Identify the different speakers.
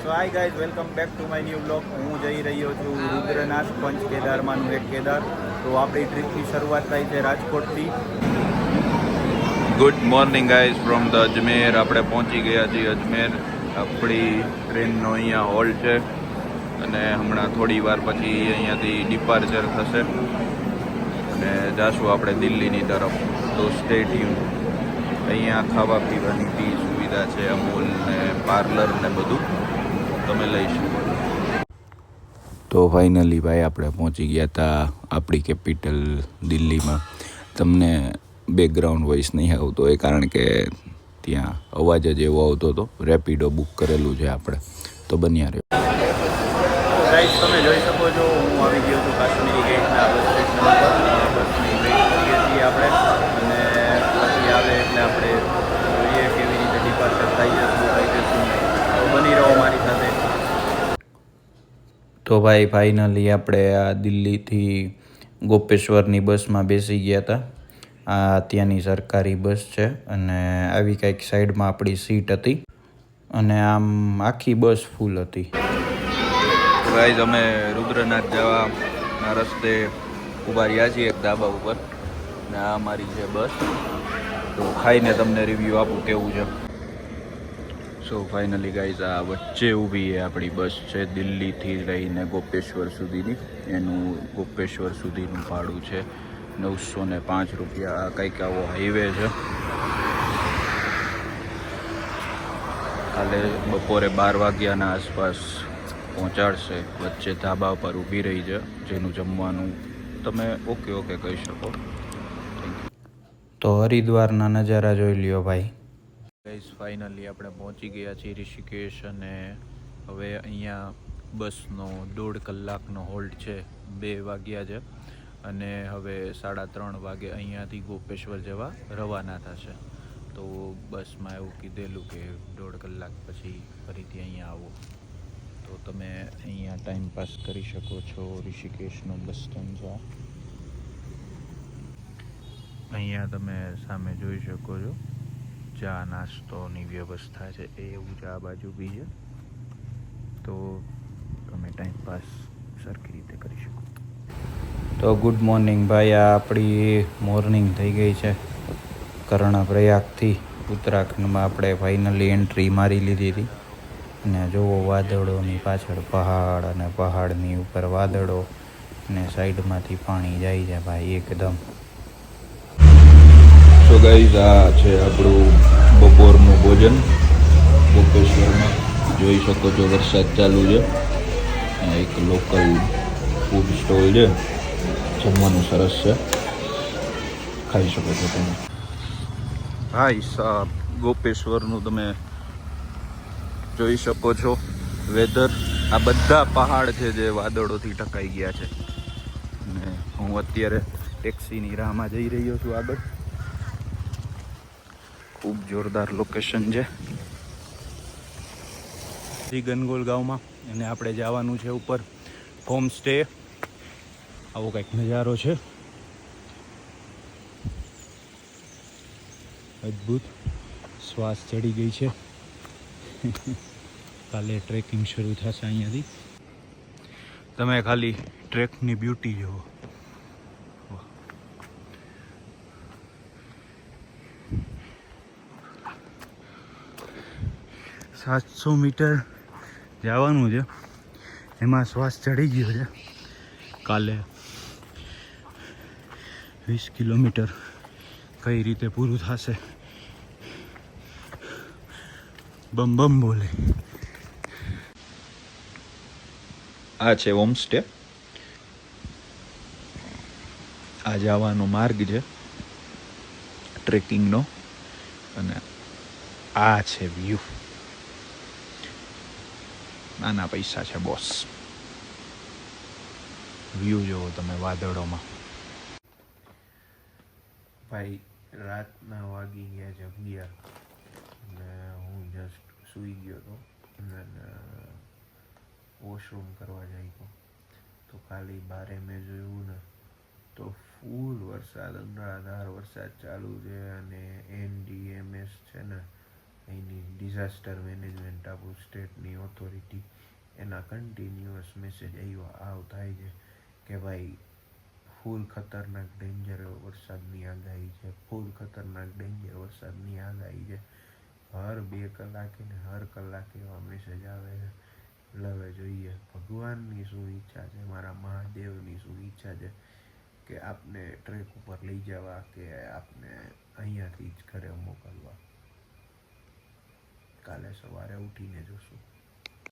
Speaker 1: So hi guys, welcome back to my new blog. હું જઈ રહ્યો છું રુદ્રનાથ પંચ કેદારમાંનું એક કેદાર. તો આપણી ટ્રીપની શરૂઆત થાય છે રાજકોટથી. Good morning guys from the Ajmer. આપણે પહોંચી ગયા છીએ અજમેર. આપણી ટ્રેનનો અહીંયા હોલ્ડ છે અને હમણાં થોડી વાર પછી અહીંયાથી ડિપાર્ચર થશે અને જાશું આપણે દિલ્હીની તરફ. તો સ્ટે ટ્યુન. અહીંયા ખાવા પીવાની બી સુવિધા છે, અમૂલ ને પાર્લર ને બધું તમે લઈ શકો. તો ફાઇનલી ભાઈ આપણે પહોંચી ગયા હતા આપણી કેપિટલ દિલ્હીમાં. તમને બેકગ્રાઉન્ડ વોઇસ નહીં આવતો એ કારણ કે ત્યાં અવાજ જ એવો આવતો હતો. રેપિડો બુક કરેલું છે આપણે, તો બન્યા રહ્યો. ગાઈસ, તમે જોઈ શકો છો હું આવી ગયો છું કાશ્મીરી ગેટના બસ સ્ટેશન પર. બસની વેઇટ કરીએ છીએ આપણે અને પછી આવે એટલે આપણે જોઈએ કેવી રીતે ડિપાર્ચર થાય છે, શું થાય છે શું નહીં. તો બની રહો મારી સાથે. તો ભાઈ ફાઇનલી આપણે આ દિલ્હીથી ગોપેશ્વરની બસમાં બેસી ગયા હતા. આ ત્યાંની સરકારી બસ છે અને આવી કંઈક સાઈડમાં આપણી સીટ હતી અને આમ આખી બસ ફૂલ હતી. ગાઈઝ, અમે રુદ્રનાથ જવાના રસ્તે ઊભા રહ્યા છીએ એક ધાબા ઉપર ને આ અમારી છે બસ. તો ખાઈને તમને રિવ્યૂ આપું કેવું છે. સો ફાઇનલી ગાઈઝ, આ વચ્ચે ઊભી છે આપણી બસ છે દિલ્હીથી લઈને ગોપેશ્વર સુધીની. એનું ગોપેશ્વર સુધીનું ભાડું છે 905 રૂપિયા. આ કંઈક આવો હાઈવે છે. કાલે બપોરે 12 વાગ્યાના આસપાસ પહોંચાડશે. વચ્ચે ધાબા પર ઊભી રહી છે, જેનું જમવાનું તમે ઓકે કહી શકો. તો હરિદ્વારના નજારા જોઈ લ્યો ભાઈ. ગાઈસ, ફાઇનલી આપણે પહોંચી ગયા છીએ ઋષિકેશ અને હવે અહીંયા બસનો 1.5 કલાકનો હોલ્ડ છે. 2 વાગ્યા છે અને હવે 3:30 વાગે અહીંયાથી ગોપેશ્વર જવા રવાના થશે. તો બસમાં એવું કીધેલું કે 1.5 કલાક પછી ફરીથી અહીંયા આવો. તો તમે અહીંયા ટાઈમ પાસ કરી શકો છો. ઋષિકેશનો બસ સ્ટેન્ડ છે. અહીંયા તમે સામે જોઈ શકો છો ચા નાસ્તોની વ્યવસ્થા છે, એવું જ આ બાજુ બી છે. તો તમે ટાઈમ પાસ સરખી રીતે કરી શકો. તો ગુડ મોર્નિંગ ભાઈ, આ આપણી મોર્નિંગ થઈ ગઈ છે. કર્ણપ્રયાગથી ઉત્તરાખંડમાં આપણે ફાઇનલી એન્ટ્રી મારી લીધી હતી અને જોવો વાદળોની પાછળ પહાડ અને પહાડની ઉપર વાદળો અને સાઈડમાંથી પાણી જાય છે ભાઈ એકદમ. તો ગાઈઝ, આ છે આપણું બપોરનું ભોજન ગોપેશ્વરમાં. જોઈ શકો છો વરસાદ ચાલુ છે. એક લોકલ ફૂડ સ્ટોલ છે, જમવાનું સરસ છે, ખાઈ શકો છો તમે. ભાઈ સાહેબ, ગોપેશ્વરનું તમે જોઈ શકો છો વેધર. આ બધા પહાડ છે જે વાદળોથી ઢંકાઈ ગયા છે અને હું અત્યારે ટેક્સીની રાહમાં જઈ રહ્યો છું આગળ. ખૂબ જોરદાર લોકેશન છે શ્રી ગનગોલ ગામમાં અને આપણે જવાનું છે ઉપર હોમ સ્ટે. આવો કંઈક નજારો છે, અદ્ભુત. શ્વાસ ચડી ગઈ છે. કાલે ટ્રેકિંગ શરૂ થશે અહીંયાથી. તમે ખાલી ટ્રેકની બ્યુટી જુઓ. 700 મીટર જવાનું છે, એમાં શ્વાસ ચડી ગયો છે. કાલે 20 કિલોમીટર કઈ રીતે પૂરું થશે? બમ બમ બોલે. આ છે હોમ સ્ટે. આ જવાનો માર્ગ છે ટ્રેકિંગનો અને આ છે વ્યૂ. નાના પૈસા છે બોસ. વ્યૂ જોવો તમે વાદળોમાં. ભાઈ, રાતના વાગી ગયા છે 11 અને હું જસ્ટ સૂઈ ગયો હતો અને વોશરૂમ કરવા જાય તો ખાલી બારે મેં જોયું ને તો ફૂલ વરસાદ, અંધાધાર વરસાદ ચાલુ છે અને NDMS છે ને
Speaker 2: અહીંની ડિઝાસ્ટર મેનેજમેન્ટ આપણું સ્ટેટની ઓથોરિટી એના કન્ટિન્યુઅસ મેસેજ આવ થાય છે કે ભાઈ ફૂલ ખતરનાક ડેન્જર વરસાદની આગાહી છે, ફૂલ ખતરનાક ડેન્જર વરસાદની આગાહી છે. હર 2 કલાકે ને હર કલાકે એવા મેસેજ આવે છે. એટલે હવે જોઈએ ભગવાનની શું ઈચ્છા છે, મારા મહાદેવની શું ઈચ્છા છે કે આપને ટ્રેક ઉપર લઈ જવા કે આપને અહીંયાથી જ ઘરે મોકલવા. કાલે સવારે ઉઠીને જોશું.